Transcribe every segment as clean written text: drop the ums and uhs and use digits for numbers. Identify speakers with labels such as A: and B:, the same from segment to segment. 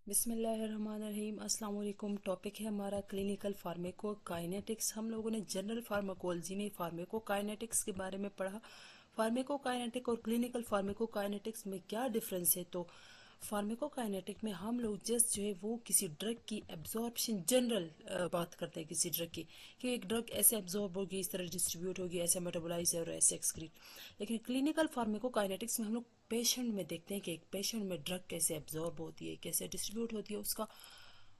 A: बिस्मिल्लाहिर्रहमानिर्रहीम। अस्सलाम वालेकुम। टॉपिक है हमारा क्लिनिकल फार्मेकोकाइनेटिक्स। हम लोगों ने जनरल फार्माकोलॉजी में फार्मेकोकाइनेटिक्स के बारे में पढ़ा। फार्मेकोकाइनेटिक और क्लिनिकल फार्मेकोकाइनेटिक्स में क्या डिफरेंस है? तो फार्मेकोकाइनेटिक में हम लोग जस्ट जो है वो किसी ड्रग की एब्जॉर्प्शन जनरल बात करते हैं किसी ड्रग की, कि एक ड्रग ऐसे एब्जॉर्ब होगी, इस तरह डिस्ट्रीब्यूट होगी, ऐसे मेटाबोलाइज और ऐसे एक्सक्रीट। लेकिन क्लिनिकल फार्मेकोकाइनेटिक्स में हम लोग पेशेंट में देखते हैं कि एक पेशेंट में ड्रग कैसे एब्जॉर्ब होती है, कैसे डिस्ट्रीब्यूट होती है, उसका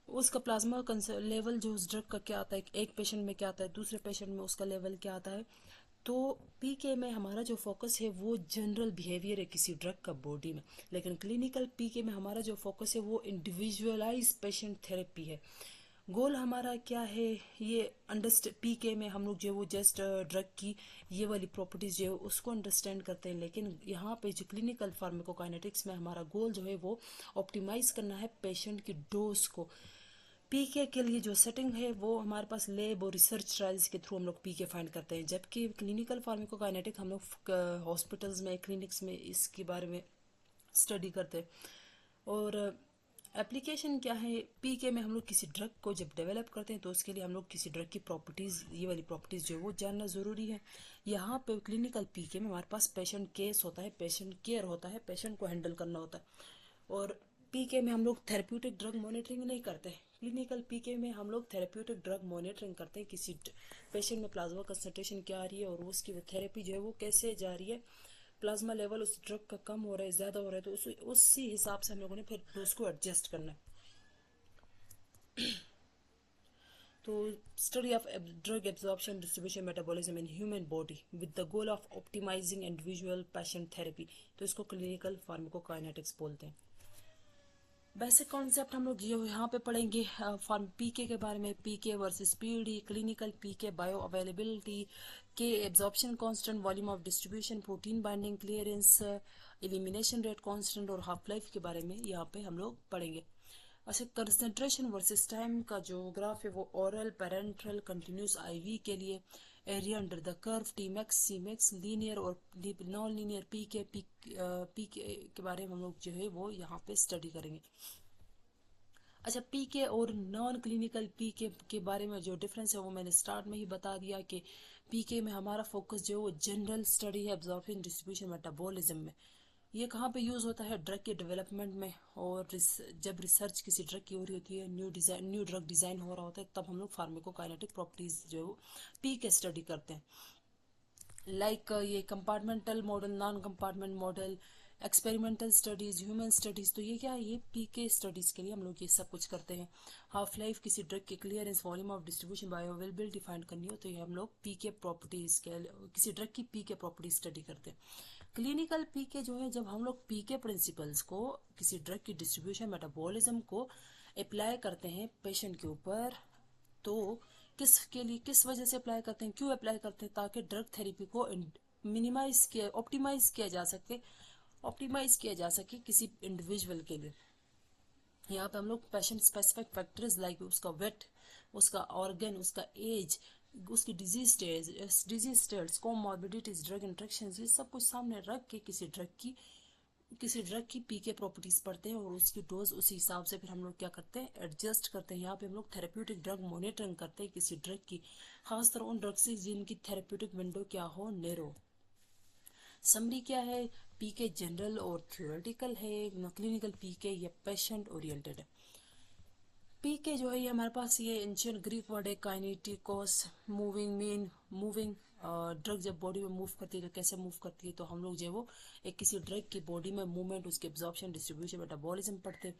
A: उसका प्लाज्मा लेवल जो उस ड्रग का क्या आता है, एक पेशेंट में क्या आता है, दूसरे पेशेंट में उसका लेवल क्या आता है। तो पीके में हमारा जो फोकस है वो जनरल बिहेवियर है किसी ड्रग का बॉडी में। लेकिन क्लिनिकल पीके में हमारा जो फोकस है वो इंडिविजुअलाइज पेशेंट थेरेपी है। गोल हमारा क्या है, ये अंडरस्टैंड पीके में हम लोग जो है वो जस्ट ड्रग की ये वाली प्रॉपर्टीज जो है उसको अंडरस्टैंड करते हैं। लेकिन यहाँ पे जो क्लिनिकल फार्माकोकाइनेटिक्स में हमारा गोल जो है वो ऑप्टिमाइज करना है पेशेंट की डोज को। पीके के लिए जो सेटिंग है वो हमारे पास लैब और रिसर्च ट्रायल्स के थ्रू हम लोग पीके फाइंड करते हैं, जबकि क्लिनिकल फार्माकोकाइनेटिक हम लोग हॉस्पिटल्स में क्लिनिक्स में इसके बारे में स्टडी करते हैं। और एप्लीकेशन क्या है, पीके में हम लोग किसी ड्रग को जब डेवलप करते हैं तो उसके लिए हम लोग किसी ड्रग की प्रॉपर्टीज़, ये वाली प्रॉपर्टीज़ जो है वो जानना ज़रूरी है। यहाँ पे क्लिनिकल पीके में हमारे पास पेशेंट केस होता है, पेशेंट केयर होता है, पेशेंट को हैंडल करना होता है। और पीके में हम लोग थेरेप्यूटिक ड्रग मॉनिटरिंग नहीं करते। क्लिनिकल पीके में हम लोग थेरेप्यूटिक ड्रग मॉनिटरिंग करते हैं, किसी पेशेंट में प्लाज्मा कंसंट्रेशन क्या आ रही है और उसकी थेरेपी जो है वो कैसे जा रही है, प्लाज्मा लेवल उस ड्रग का कम हो रहा है, ज़्यादा हो रहा है, तो उसी हिसाब से हम लोगों ने फिर डोज को एडजस्ट करना है। तो study of drug absorption distribution metabolism in human body with the goal of optimizing individual patient therapy, तो इसको क्लिनिकल फार्माकोकाइनेटिक्स बोलते हैं। बेसिक कॉन्सेप्ट हम लोग ये यहाँ पे पढ़ेंगे फॉर्म पीके के बारे में, पीके वर्सेस पीडी, क्लिनिकल पीके, बायो अवेलेबिलिटी के, absorption constant, volume of distribution, protein binding, clearance, elimination rate constant और हाफ लाइफ के बारे में यहाँ पे हम लोग पढ़ेंगे। अच्छा, कंसंट्रेशन वर्सेस टाइम का जो ग्राफ है वो ओरल, पेरेंट्रल, कंटिन्यूस आईवी के लिए, area under the curve, T max, C max, linear और नॉन लीनियर पी के बारे में हम लोग जो है वो यहाँ पे स्टडी करेंगे। अच्छा, पीके और नॉन क्लिनिकल पीके के बारे में जो डिफरेंस है वो मैंने स्टार्ट में ही बता दिया कि पीके में हमारा फोकस जो है वो जनरल स्टडी है एब्जॉर्प्शन डिस्ट्रीब्यूशन मेटाबॉलिज्म में। ये कहाँ पे यूज़ होता है? ड्रग के डेवलपमेंट में। और जब रिसर्च किसी ड्रग की हो रही होती है, न्यू ड्रग डिज़ाइन हो रहा होता है, तब हम लोग फार्माकोकाइनेटिक प्रॉपर्टीज जो है वो पीके स्टडी करते हैं। ये compartmental model, non compartment model, experimental studies, human studies, तो ये क्या है, ये पीके स्टडीज के लिए हम लोग ये सब कुछ करते हैं। हाफ लाइफ, किसी ड्रग के clearance, volume of distribution, bioavailability find करनी हो तो ये हम लोग पीके प्रॉपर्टीज के, किसी ड्रग की पीके प्रॉपर्टीज स्टडी करते हैं। क्लिनिकल पीके जो है, जब हम लोग पीके प्रिंसिपल्स को किसी ड्रग की डिस्ट्रीब्यूशन मेटाबॉलिज्म को अप्लाई करते हैं पेशेंट के ऊपर, तो किसके लिए, किस वजह से अप्लाई करते हैं, क्यों अप्लाई करते हैं? ताकि ड्रग थेरेपी को मिनिमाइज किया, ऑप्टिमाइज किया जा सके किसी इंडिविजुअल के लिए। यहाँ पे हम लोग पेशेंट स्पेसिफिक फैक्टर्स लाइक उसका वेट, उसका ऑर्गन, उसका एज, उसकी disease states, comorbidities, drug interactions, ये सब कुछ सामने रख के किसी ड्रग की पीके प्रॉपर्टीज पढ़ते हैं और उसकी डोज उसी हिसाब से फिर हम लोग क्या करते हैं, एडजस्ट करते हैं। यहाँ पे हम लोग थेरेप्यूटिक ड्रग मॉनिटरिंग करते हैं किसी ड्रग की, खासतर उन ड्रग से जिनकी थेरेप्यूटिक विंडो क्या हो, नैरो। समरी क्या है, पीके जनरल और थ्योरेटिकल है, क्लिनिकल पीके या पेशेंट ओरिएंटेड है। पीके जो है ये हमारे पास ये एंशियंट ग्रीक वर्ड है, काइनेटिकोस, मूविंग, मीन मूविंग। ड्रग जब बॉडी में मूव करती है तो कैसे मूव करती है, तो हम लोग जो है वो एक किसी ड्रग की बॉडी में मूवमेंट, उसके एब्जॉर्प्शन, डिस्ट्रीब्यूशन, मेटाबॉलिज्म पढ़ते हैं।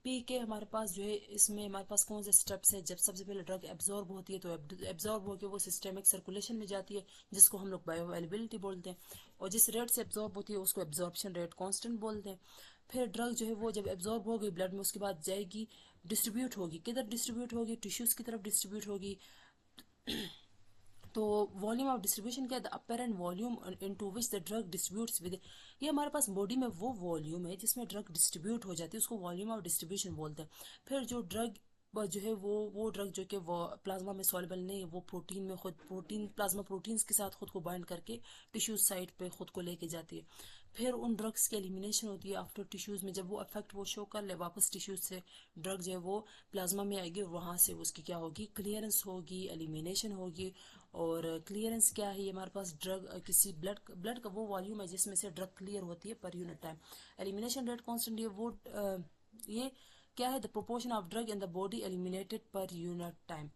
A: पीके हमारे पास जो है, इसमें हमारे पास कौन से स्टेप्स है, जब सबसे पहले ड्रग एब्जॉर्ब होती है तो एब्जॉर्ब होकर वो सिस्टेमिक सर्कुलेशन में जाती है, जिसको हम लोग बायो अवेलेबिलिटी बोलते हैं। और जिस रेट से एब्जॉर्ब होती है उसको एब्जॉर्प्शन रेट कांस्टेंट बोलते हैं। फिर ड्रग जो है वो जब एब्जॉर्ब हो गई ब्लड में, उसके बाद जाएगी, डिस्ट्रीब्यूट होगी, किधर डिस्ट्रीब्यूट होगी, टिश्यूज की तरफ डिस्ट्रीब्यूट होगी। तो वॉल्यूम ऑफ डिस्ट्रीब्यूशन क्या है, the apparent volume into which the drug distributes with, ये हमारे पास बॉडी में वो वॉल्यूम है जिसमें ड्रग डिस्ट्रीब्यूट हो जाती है, उसको वॉल्यूम ऑफ डिस्ट्रीब्यूशन बोलते हैं। फिर जो ड्रग जो है वो ड्रग जो कि वो प्लाज्मा में सॉल्युबल नहीं है, वो प्रोटीन में खुद प्रोटीन प्लाज्मा प्रोटीन्स के साथ खुद को बाइंड करके टिश्यू साइट पे खुद को लेके जाती है। फिर उन ड्रग्स की एलिमिनेशन होती है आफ्टर टिश्यूज़ में। जब वो इफेक्ट वो शो कर ले, वापस टिश्यूज से ड्रग जो है वो प्लाज्मा में आएगी और वहाँ से उसकी क्या होगी, क्लियरेंस होगी, एलिमिनेशन होगी। और क्लियरेंस क्या है, ये हमारे पास ड्रग किसी ब्लड का वो वॉल्यूम है जिसमें से ड्रग क्लियर होती है per unit time. Elimination rate constant, ये वो ये क्या है, the proportion of drug in the body eliminated per unit time.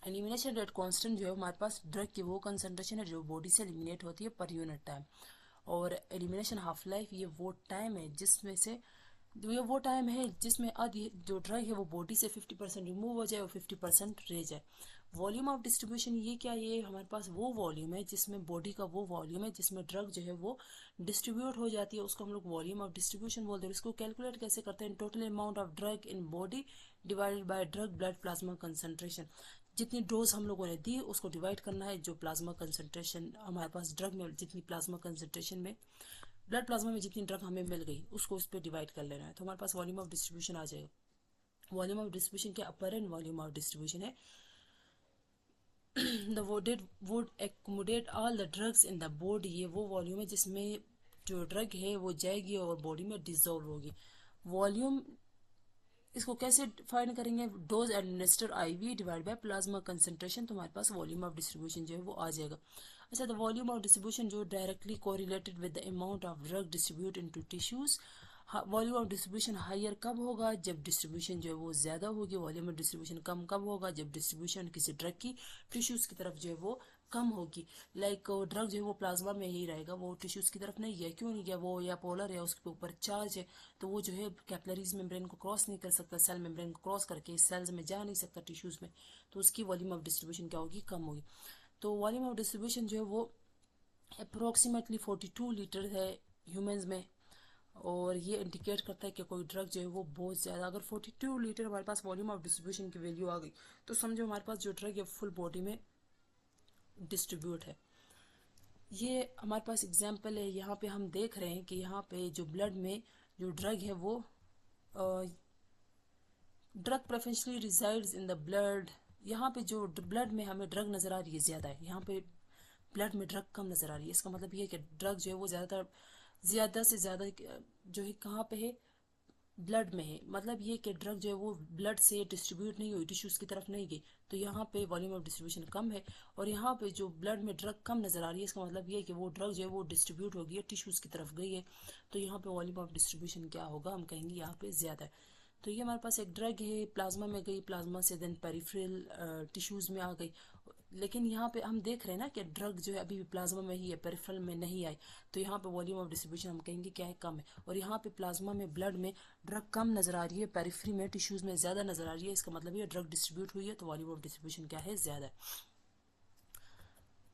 A: Elimination rate constant जो है हमारे पास ड्रग की वो कंसंट्रेशन है जो बॉडी से एलिमिनेट होती है पर यूनिट टाइम। और एलिमिनेशन हाफ लाइफ, ये वो टाइम है जिसमें से ये वो टाइम है जिसमें आधी जो ड्रग है वो बॉडी से 50% रिमूव हो जाए और 50% रह जाए। वॉल्यूम ऑफ डिस्ट्रीब्यूशन, ये क्या, ये हमारे पास वो वॉल्यूम है जिसमें बॉडी का वो वॉल्यूम है जिसमें ड्रग जो है वो डिस्ट्रीब्यूट हो जाती है, उसको हम लोग वॉल्यूम ऑफ डिस्ट्रीब्यूशन बोलते हैं। इसको कैलकुलेट कैसे करते हैं, total amount of drug in body divided by drug blood plasma concentration. जितनी डोज हम लोगों ने दी उसको डिवाइड करना है, जो प्लाज्मा कंसंट्रेशन हमारे पास ड्रग में जितनी प्लाज्मा कंसंट्रेशन में ब्लड प्लाज्मा में जितनी ड्रग हमें मिल गई उसको उस पर डिवाइड कर लेना है, तो हमारे पास वॉल्यूम ऑफ डिस्ट्रीब्यूशन आ जाएगा। वॉल्यूम ऑफ डिस्ट्रीब्यूशन के अपरेंट वॉल्यूम ऑफ डिस्ट्रीब्यूशन है the wood accommodate all the drugs in the body, ये वो वॉल्यूम है जिसमें जो ड्रग है वो जाएगी और बॉडी में डिजोल्व होगी। वॉल्यूम इसको कैसे फाइंड करेंगे, dose administer IV divide by plasma concentration, तो हमारे पास वॉल्यूम ऑफ डिस्ट्रीब्यूशन जो है वो आ जाएगा। अच्छा, द वॉल्यूम ऑफ डिस्ट्रीब्यूशन जो directly correlated with the amount of drug distribute into tissues. Volume of distribution higher कब होगा, जब डिस्ट्रीब्यूशन जो है वो ज़्यादा होगी। वॉल्यूम ऑफ डिस्ट्रीब्यूशन कम कब होगा, जब डिस्ट्रीब्यूशन किसी ड्रग की टिश्यूज़ की तरफ जो है वो कम होगी। लाइक ड्रग जो है वो प्लाज्मा में ही रहेगा, वो टिश्यूज़ की तरफ नहीं गया, क्यों नहीं गया, वो या पोलर है, उसके ऊपर चार्ज है, तो वो जो है कैपिलरीज मेम्ब्रेन को क्रॉस नहीं कर सकता, सेल मेम्ब्रेन को क्रॉस करके सेल्स में जा नहीं सकता टिश्यूज़ में, तो उसकी वॉल्यूम ऑफ डिस्ट्रीब्यूशन क्या होगी, कम होगी। तो वॉल्यूम ऑफ डिस्ट्रीब्यूशन जो है वो अप्रोक्सीमेटली 42 लीटर है ह्यूमंस में। और ये इंडिकेट करता है कि कोई ड्रग जो है वो बहुत ज़्यादा, अगर 42 लीटर हमारे पास वॉल्यूम ऑफ डिस्ट्रीब्यूशन की वैल्यू आ गई तो समझो हमारे पास जो ड्रग है फुल बॉडी में डिस्ट्रीब्यूट है। ये हमारे पास एग्जाम्पल है, यहाँ पे हम देख रहे हैं कि यहाँ पे जो ब्लड में जो ड्रग है वो drug preferentially resides in the blood. यहाँ पे जो ब्लड में हमें ड्रग नज़र आ रही है ज़्यादा है, यहाँ पे ब्लड में ड्रग कम नज़र आ रही है। इसका मतलब ये है कि ड्रग जो है वो ज़्यादा से ज़्यादा जो है कहाँ पे है, ब्लड में है। मतलब ये कि ड्रग जो है वो ब्लड से डिस्ट्रीब्यूट नहीं हुई, टिश्यूज़ की तरफ नहीं गई, तो यहाँ पे वॉल्यूम ऑफ डिस्ट्रीब्यूशन कम है। और यहाँ पे जो ब्लड में ड्रग कम नज़र आ रही है, इसका मतलब ये है कि वो ड्रग जो है वो डिस्ट्रीब्यूट हो गई है, टिश्यूज़ की तरफ गई है, तो यहाँ पे वॉल्यूम ऑफ डिस्ट्रीब्यूशन क्या होगा, हम कहेंगे यहाँ पे ज़्यादा है। तो ये हमारे पास एक ड्रग है, प्लाज्मा में गई, प्लाज्मा से देन पेरिफेरल टिश्यूज़ में आ गई, लेकिन यहाँ पे हम देख रहे हैं ना कि ड्रग जो है अभी भी प्लाज्मा में ही है, पेरिफेरल में नहीं आई, तो यहाँ पे वॉल्यूम ऑफ डिस्ट्रीब्यूशन हम कहेंगे क्या है, कम है। और यहाँ पे प्लाज्मा में ब्लड में ड्रग कम नज़र आ रही है, पेरिफेरी में टिश्यूज़ में ज़्यादा नज़र आ रही है, इसका मतलब ये ड्रग डिस्ट्रीब्यूट हुई है, तो वॉल्यूम ऑफ डिस्ट्रीब्यूशन क्या है, ज़्यादा है।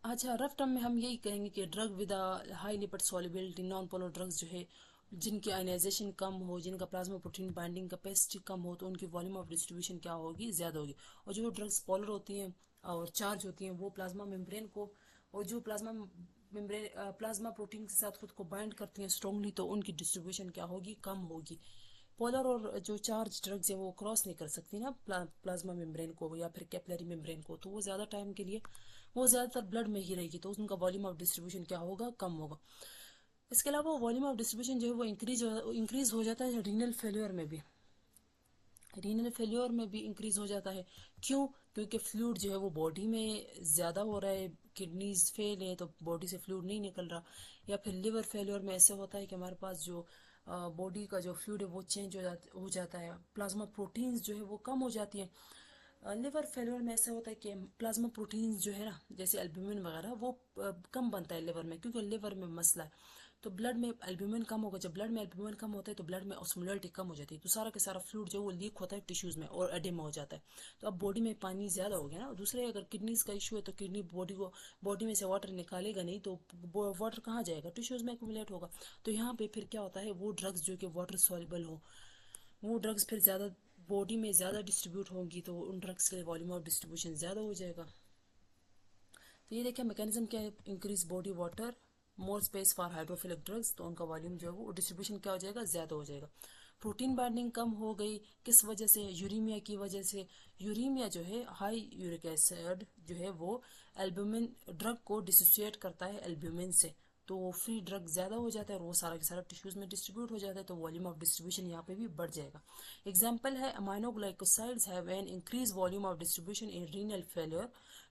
A: अच्छा, रफ टर्म में हम यही कहेंगे कि drug with high lipid solubility non polar drugs जो है जिनकी आयनाइजेशन कम हो, जिनका प्लाज्मा प्रोटीन बाइंडिंग कैपेसिटी कम हो, तो उनकी वॉल्यूम ऑफ डिस्ट्रीब्यूशन क्या होगी, ज़्यादा होगी। और जो ड्रग्स पोलर होती हैं और चार्ज होती हैं वो प्लाज्मा मेम्ब्रेन को, और जो प्लाज्मा प्रोटीन के साथ खुद को बाइंड करती हैं स्ट्रॉन्गली, तो उनकी डिस्ट्रीब्यूशन क्या होगी, कम होगी। पोलर और जो चार्ज ड्रग्स है वो क्रॉस नहीं कर सकती ना प्लाज्मा मेम्ब्रेन को या फिर कैपिलरी मेम्ब्रेन को, तो वो ज़्यादा टाइम के लिए वो ज़्यादातर ब्लड में ही रहेगी, तो उनका वॉल्यूम ऑफ डिस्ट्रीब्यूशन क्या होगा, कम होगा। इसके अलावा वॉल्यूम ऑफ डिस्ट्रीब्यूशन जो है वो इंक्रीज हो जाता है रीनल फेल्योर में भी। रीनल फेल्योर में भी इंक्रीज हो जाता है, क्यों, क्योंकि फ्लूइड जो है वो बॉडी में ज़्यादा हो रहा है, किडनीज फेल है तो बॉडी से फ्लूइड नहीं निकल रहा। या फिर लिवर फेल्योर में ऐसे होता है कि हमारे पास जो बॉडी का जो फ्लूइड है वो चेंज हो जाता है, प्लाज्मा प्रोटीन्स जो है वो कम हो जाती है। लिवर फेल्योर में ऐसा होता है कि प्लाज्मा प्रोटीन्स जो है ना, जैसे एल्ब्यूमिन वगैरह वो कम बनता है लिवर में, क्योंकि लिवर में मसला है, तो ब्लड में एल्ब्यूमिन कम होगा। जब ब्लड में एल्ब्यूमिन कम होता है तो ब्लड में ऑस्मोलरिटी कम हो जाती है, तो सारा के सारा फ्लूइड जो है वो लीक होता है टिश्यूज़ में और एडेमा हो जाता है, तो अब बॉडी में पानी ज़्यादा हो गया ना। दूसरे अगर किडनीज का इशू है तो किडनी बॉडी में से वाटर निकालेगा नहीं, तो वाटर कहाँ जाएगा, टिश्यूज़ में एक्यूमुलेट होगा। तो यहाँ पे फिर क्या होता है, वो ड्रग्स जो कि वाटर सॉल्युबल हो, वो ड्रग्स फिर ज़्यादा बॉडी में ज़्यादा डिस्ट्रीब्यूट होंगी, तो उन ड्रग्स के वॉल्यूम ऑफ डिस्ट्रीब्यूशन ज़्यादा हो जाएगा। तो ये देखिए मैकेनिज्म क्या है, increase body water, more space for hydrophilic drugs, तो उनका वॉल्यूम जो है वो डिस्ट्रीब्यूशन क्या हो जाएगा, ज़्यादा हो जाएगा। प्रोटीन बाइंडिंग कम हो गई, किस वजह से, यूरीमिया की वजह से। यूरीमिया जो है, हाई यूरिक एसिड जो है वो एल्ब्यूमिन ड्रग को डिसोसिएट करता है एल्ब्यूमिन से, तो फ्री ड्रग ज़्यादा हो जाता है और वो सारा के सारा टिश्यूज़ में डिस्ट्रीब्यूट हो जाता है, तो वॉल्यूम ऑफ डिस्ट्रीब्यूशन यहाँ पे भी बढ़ जाएगा। एग्जाम्पल है aminoglycosides have an increase volume of distribution in renal failure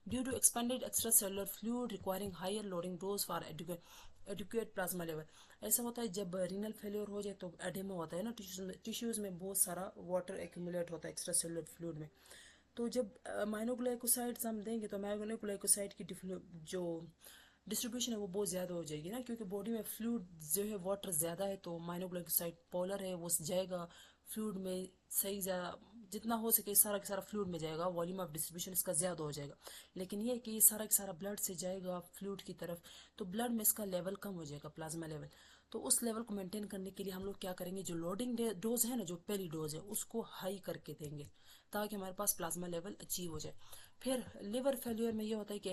A: due to expanded extra cellular fluid requiring higher loading dose for adequate plasma level. ऐसा होता है जब रीनल फेलियर हो जाए तो एडेमा होता है ना टिश्यूज़ में बहुत सारा वाटर एक्यूमुलेट होता है एक्स्ट्रा सेलुलर फ्लूइड में। तो जब माइनोग्लाइकोसाइड्स हम देंगे तो माइनोग्लाइकोसाइड की जो डिस्ट्रीब्यूशन है वो बहुत ज़्यादा हो जाएगी ना, क्योंकि बॉडी में फ्लूइड जो है वाटर ज़्यादा है, तो माइनोग्लाइकोसाइड पोलर है वो जाएगा फ्लूइड में सही जितना हो सके सारा का सारा फ्लूइड में जाएगा, वॉल्यूम ऑफ डिस्ट्रीब्यूशन इसका ज़्यादा हो जाएगा। लेकिन ये है कि ये सारा का सारा ब्लड से जाएगा फ्लूइड की तरफ, तो ब्लड में इसका लेवल कम हो जाएगा, प्लाज्मा लेवल। तो उस लेवल को मेंटेन करने के लिए हम लोग क्या करेंगे, जो लोडिंग डोज है ना, जो पहली डोज है उसको हाई करके देंगे ताकि हमारे पास प्लाज्मा लेवल अचीव हो जाए। फिर लिवर फेल्यूर में ये होता है कि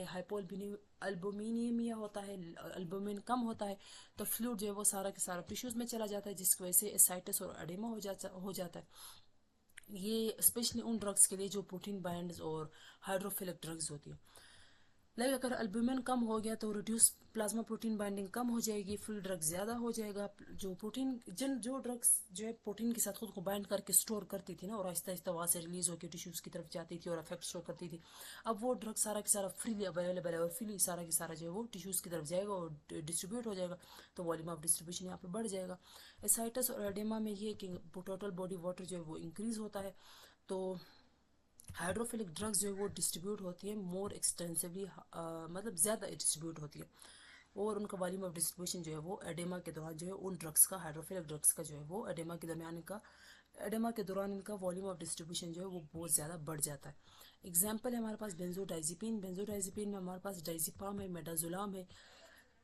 A: अल्बुमिनीमिया होता है, अल्बुमिन कम होता है, तो फ्लूइड जो है वो सारा के सारा टिश्यूज में चला जाता है, जिसकी वजह से एसाइटिस और एडेमा हो जाता है। ये स्पेशली उन ड्रग्स के लिए जो प्रोटीन बाइंड्स और हाइड्रोफिलिक ड्रग्स होती है। लाइक अगर अल्बुमिन कम हो गया तो रिड्यूस प्लाज्मा प्रोटीन बाइंडिंग कम हो जाएगी, फ्री ड्रग ज़्यादा हो जाएगा। जो ड्रग्स जो है प्रोटीन के साथ खुद को बाइंड करके स्टोर करती थी ना, और आहिस्ता आहिस्ता वहाँ से रिलीज होकर टिश्यूज़ की तरफ जाती थी और इफेक्ट शो करती थी, अब वो ड्रग सारा का सारा फ्रीली अवेलेबल है और फ्रीली सारा का सारा जो है वो टिश्यूज़ की तरफ जाएगा और डिस्ट्रीब्यूट हो जाएगा, तो वॉल्यूम ऑफ डिस्ट्रीब्यूशन यहाँ पर बढ़ जाएगा। एसाइटिस और एडेमा में ये कि टोटल बॉडी वाटर जो है वो इंक्रीज होता है, तो हाइड्रोफिलिक ड्रग्स जो है वो डिस्ट्रीब्यूट होती है मोर एक्सटेंसिवली, मतलब ज़्यादा डिस्ट्रीब्यूट होती है, और उनका वॉल्यूम ऑफ डिस्ट्रीब्यूशन जो है वो एडेमा के दौरान जो है उन ड्रग्स का, हाइड्रोफिलिक ड्रग्स का जो है वो एडेमा के दौरान इनका वॉल्यूम ऑफ डिस्ट्रीब्यूशन जो है वो बहुत ज़्यादा बढ़ जाता है। एग्जाम्पल है हमारे पास बेंजोडाइजिपिन में हमारे पास डाइजिपाम है, मेडाजुलाम है।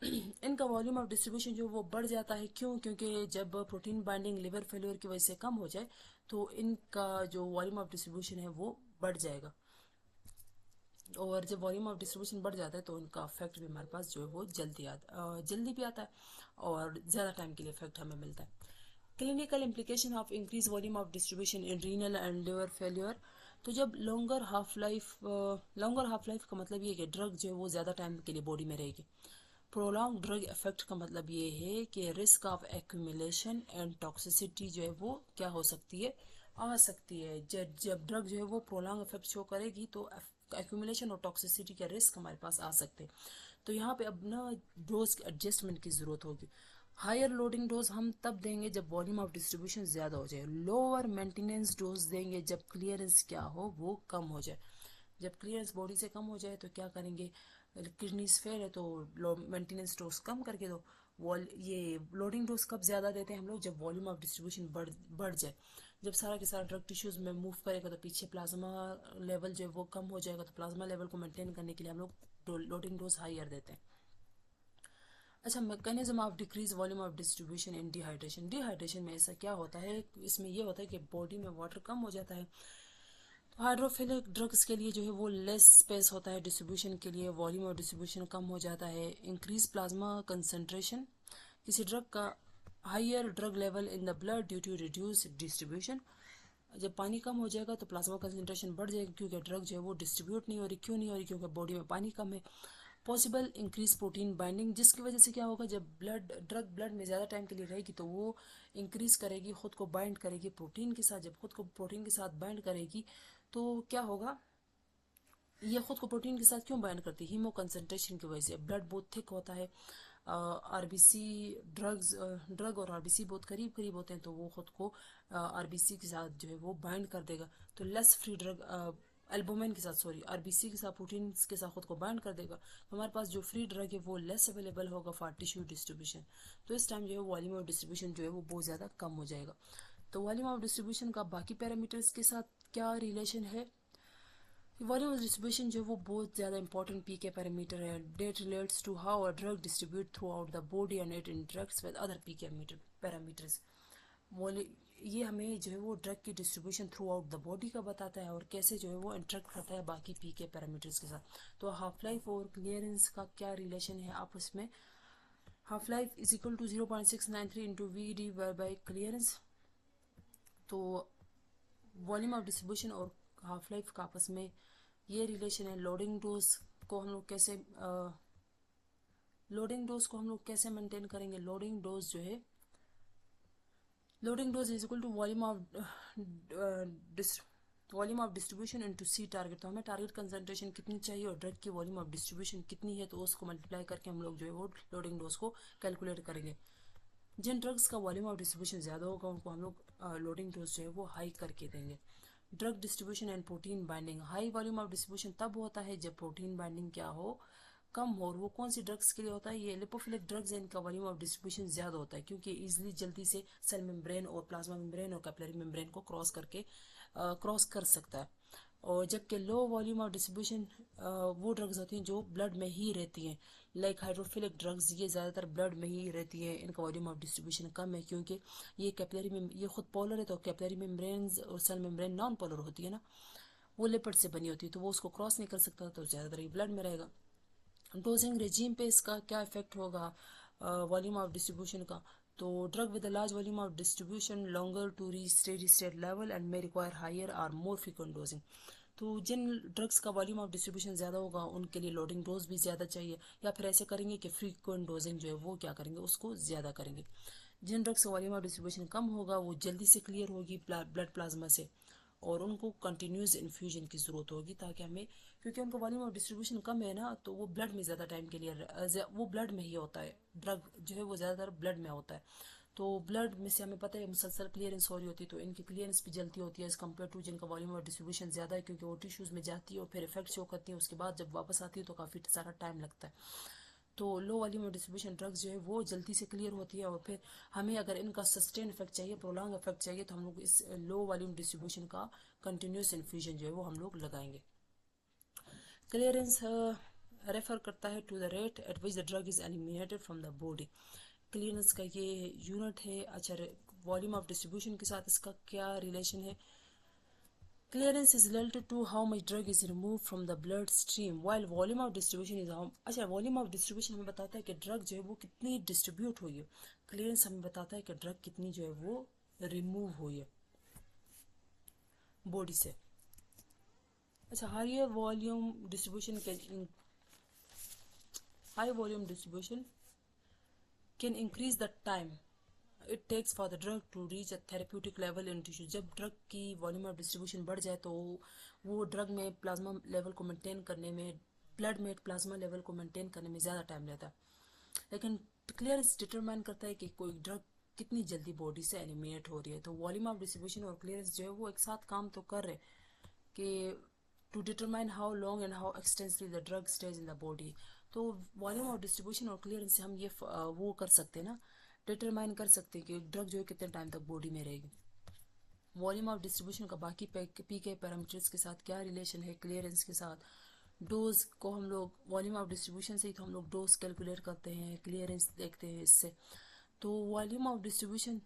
A: इनका वॉल्यूम ऑफ डिस्ट्रीब्यूशन जो वो बढ़ जाता है, क्यों? क्योंकि जब प्रोटीन बाइंडिंग लिवर फेलियर की वजह से कम हो जाए तो इनका जो वॉल्यूम ऑफ डिस्ट्रीब्यूशन है वो बढ़ जाएगा, और जब वॉल्यूम ऑफ डिस्ट्रीब्यूशन बढ़ जाता है तो इनका इफेक्ट भी हमारे पास जो है वो जल्दी भी आता है और ज़्यादा टाइम के लिए इफेक्ट हमें मिलता है। Clinical implication of increase volume of distribution in renal and liver failure. तो जब लॉन्गर हाफ लाइफ का मतलब ये है कि ड्रग जो है वो ज़्यादा टाइम के लिए बॉडी में रहेगी। प्रोलॉन्ग ड्रग इफेक्ट का मतलब ये है कि risk of accumulation and toxicity जो है वो क्या हो सकती है, आ सकती है। जब ड्रग जो है वो प्रोलॉन्ग इफेक्ट शो करेगी तो एक्यूमुलेशन और टॉक्सिसिटी का रिस्क हमारे पास आ सकते हैं। तो यहाँ पे अब ना डोज के एडजस्टमेंट की ज़रूरत होगी। हायर लोडिंग डोज हम तब देंगे जब वॉल्यूम ऑफ डिस्ट्रीब्यूशन ज़्यादा हो जाए, लोअर मेंटेनेंस डोज देंगे जब क्लियरेंस क्या हो वो कम हो जाए। जब क्लियरेंस बॉडी से कम हो जाए तो क्या करेंगे, किडनीज फेल है तो मेंटेनेंस डोज कम करके दो। ये लोडिंग डोज कब ज़्यादा देते हैं हम लोग, जब वॉल्यूम ऑफ डिस्ट्रीब्यूशन बढ़ जाए। जब सारा के सारा ड्रग टिश्यूज़ में मूव करेगा तो पीछे प्लाज्मा लेवल जो है वो कम हो जाएगा, तो प्लाज्मा लेवल को मेंटेन करने के लिए हम लोग लोडिंग डोज हायर देते हैं। अच्छा, mechanism of decrease volume of distribution in dehydration में ऐसा क्या होता है, इसमें ये होता है कि बॉडी में वाटर कम हो जाता है। हाइड्रोफिलिक ड्रग्स के लिए जो है वो लेस स्पेस होता है डिस्ट्रीब्यूशन के लिए, वॉल्यूम ऑफ डिस्ट्रीब्यूशन कम हो जाता है। इंक्रीज प्लाज्मा कंसंट्रेशन, किसी ड्रग का higher drug level in the blood due to reduce distribution. जब पानी कम हो जाएगा तो प्लाज्मा कंसंट्रेशन बढ़ जाएगी, क्योंकि ड्रग जो है वो डिस्ट्रीब्यूट नहीं हो रही। क्यों नहीं हो रही? क्योंकि बॉडी में पानी कम है। पॉसिबल इंक्रीज प्रोटीन बाइंडिंग, जिसकी वजह से क्या होगा, जब ड्रग ब्लड में ज़्यादा टाइम के लिए रहेगी तो वो इंक्रीज करेगी, खुद को बाइंड करेगी प्रोटीन के साथ। जब खुद को प्रोटीन के साथ बाइंड करेगी तो क्या होगा, ये खुद को प्रोटीन के साथ क्यों बाइंड करती है? हीमो कंसंट्रेशन की वजह से। ब्लड बहुत थिक होता है, आरबीसी ड्रग और आरबीसी बहुत करीब करीब होते हैं, तो वो खुद को आरबीसी के साथ जो है वो बाइंड कर देगा। तो लेस फ्री ड्रग एल्बुमिन के साथ, सॉरी, आरबीसी के साथ, प्रोटीन के साथ खुद को बाइंड कर देगा, तो हमारे पास जो फ्री ड्रग है वो लेस अवेलेबल होगा फॉर टिश्यू डिस्ट्रीब्यूशन। तो इस टाइम जो है वॉल्यूम ऑफ डिस्ट्रीब्यूशन जो है वो बहुत ज़्यादा कम हो जाएगा। तो वॉल्यूम ऑफ डिस्ट्रीब्यूशन का बाकी पैरामीटर्स के साथ क्या रिलेशन है? वॉल्यूम ऑफ डिस्ट्रीब्यूशन जो है वो बहुत ज़्यादा इंपॉर्टेंट पीके पैरामीटर है। That relates to how a drug distribute throughout the body and it interacts with other PK parameters. ये हमें जो है वो ड्रग की distribution throughout the body का बताता है और कैसे जो है वो इंटरेक्ट करता है बाकी पीके पैरामीटर्स के साथ। तो हाफ लाइफ और क्लियरेंस का क्या रिलेशन है आपस में? Half life is equal to 0.693 into V D by clearance. तो वॉल्यूम ऑफ डिस्ट्रीब्यूशन और हाफ लाइफ का आपस में ये रिलेशन है। लोडिंग डोज को हम लोग कैसे लोडिंग डोज को हम लोग कैसे मेंटेन करेंगे? लोडिंग डोज जो है, loading dose is equal to volume of distribution into C target. तो हमें टारगेट कंसंट्रेशन कितनी चाहिए और ड्रग की वॉल्यूम ऑफ डिस्ट्रीब्यूशन कितनी है, तो उसको मल्टीप्लाई करके हम लोग जो है वो लोडिंग डोज को कैलकुलेट करेंगे। जिन ड्रग्स का वॉल्यूम ऑफ डिस्ट्रीब्यूशन ज़्यादा होगा उनको हम लोग लोडिंग डोज जो है वो हाई करके देंगे। Drug distribution and protein binding, high volume of distribution तब होता है जब प्रोटीन बाइंडिंग क्या हो, कम हो। और वो कौन सी ड्रग्स के लिए होता है? ये लिपोफिलिक ड्रग्स हैं, इनका वॉल्यूम ऑफ डिस्ट्रीब्यूशन ज़्यादा होता है क्योंकि इजीली जल्दी से सेल मेम्ब्रेन और प्लाज्मा मेम्ब्रेन और कैपिलरी मेम्ब्रेन को क्रॉस कर सकता है। और जबकि लो वॉल्यूम ऑफ डिस्ट्रीब्यूशन वो ड्रग्स होती हैं जो ब्लड में ही रहती हैं, लाइक हाइड्रोफिलिक ड्रग्स, ये ज़्यादातर ब्लड में ही रहती है, इनका वॉल्यूम ऑफ डिस्ट्रीब्यूशन कम है क्योंकि ये कैपिलरी में ये खुद पोलर है, तो कैपिलरी मेम्ब्रेन और सेल मेम्ब्रेन नॉन पोलर होती है ना, वो लिपिड से बनी होती है, तो वो उसको क्रॉस नहीं कर सकता, तो ज़्यादातर ये ब्लड में रहेगा। डोजिंग रेजीम पे इसका क्या इफेक्ट होगा वॉल्यूम ऑफ डिस्ट्रीब्यूशन का? तो drug with large volume of distribution longer to reach steady state level and may require higher और मोर फ्रीक्वेंट डोजिंग। तो जिन ड्रग्स का वॉल्यूम ऑफ डिस्ट्रीब्यूशन ज़्यादा होगा उनके लिए लोडिंग डोज भी ज़्यादा चाहिए, या फिर ऐसे करेंगे कि फ्रीक्वेंट डोजिंग जो है वो क्या करेंगे, उसको ज़्यादा करेंगे। जिन ड्रग्स का वॉल्यूम ऑफ डिस्ट्रीब्यूशन कम होगा वो जल्दी से क्लियर होगी ब्लड प्लाज्मा से, और उनको कंटिन्यूस इन्फ्यूजन की ज़रूरत होगी ताकि हमें, क्योंकि उनका वॉल्यूम ऑफ डिस्ट्रीब्यूशन कम है ना, तो वो ब्लड में ज़्यादा टाइम के लिए वो ब्लड में ही होता है, ड्रग जो है वो ज़्यादातर ब्लड में होता है, तो ब्लड में से हमें पता है मुसलसल क्लियरेंस हो रही होती है, तो इनकी क्लियरेंस भी जल्दी होती है एज़ कम्पेयर टू जिनका वॉल्यूम ऑफ डिस्ट्रीब्यूशन ज़्यादा है, क्योंकि वो टिश्यूज़ में जाती है और फिर इफेक्ट शो करती है, उसके बाद जब वापस आती है तो काफ़ी सारा टाइम लगता है। तो low volume of distribution drugs जो है वो जल्दी से क्लियर होती है, और फिर हमें अगर इनका सस्टेन इफेक्ट चाहिए, प्रोलॉन्ग इफेक्ट चाहिए, तो हम लोग इस लो वॉल्यूम डिस्ट्रीब्यूशन का कंटिन्यूस इन्फ्यूजन जो है वो हम लोग लगाएंगे। क्लियरेंस रेफर करता है to the rate at which the drug is eliminated from the body. Clearance का ये यूनिट है। अच्छा, वॉल्यूम ऑफ डिस्ट्रीब्यूशन के साथ इसका क्या रिलेशन है? Clearance is related to how much drug is removed from the blood stream while volume of distribution is how। अच्छा, वॉल्यूम ऑफ डिस्ट्रीब्यूशन हमें बताता है कि ड्रग जो है वो कितनी डिस्ट्रीब्यूट हुई है, क्लियरेंस हमें बताता है कि ड्रग कितनी जो है वो रिमूव हुई है बॉडी से। अच्छा, high volume distribution can increase the time it takes for the drug to reach a therapeutic level in tissue. जब ड्रग की वॉल्यूम ऑफ डिस्ट्रीब्यूशन बढ़ जाए तो वो ड्रग में प्लाज्मा लेवल को मेंटेन करने में, ब्लड में प्लाज्मा लेवल को मेंटेन करने में ज़्यादा टाइम लेता है। लेकिन क्लियरेंस डिटरमाइन करता है कि कोई ड्रग कितनी जल्दी बॉडी से एलिमिनेट हो रही है। तो वॉल्यूम ऑफ डिस्ट्रीब्यूशन और क्लियरेंस जो है वो एक साथ काम तो कर रहे कि to determine how long and how extensively the drug stays in the body. तो वॉल्यूम ऑफ डिस्ट्रीब्यूशन और क्लियरेंस से हम ये वो कर सकते हैं ना, डिटरमाइन कर सकते हैं कि ड्रग जो है कितने टाइम तक बॉडी में रहेगी। वॉल्यूम ऑफ डिस्ट्रीब्यूशन का बाकी पीके पैरामीटर्स के साथ क्या रिलेशन है क्लियरेंस के साथ? डोज को हम लोग वॉल्यूम ऑफ डिस्ट्रीब्यूशन से ही तो हम लोग डोज कैलकुलेट करते हैं, क्लियरेंस देखते हैं इससे। तो volume of distribution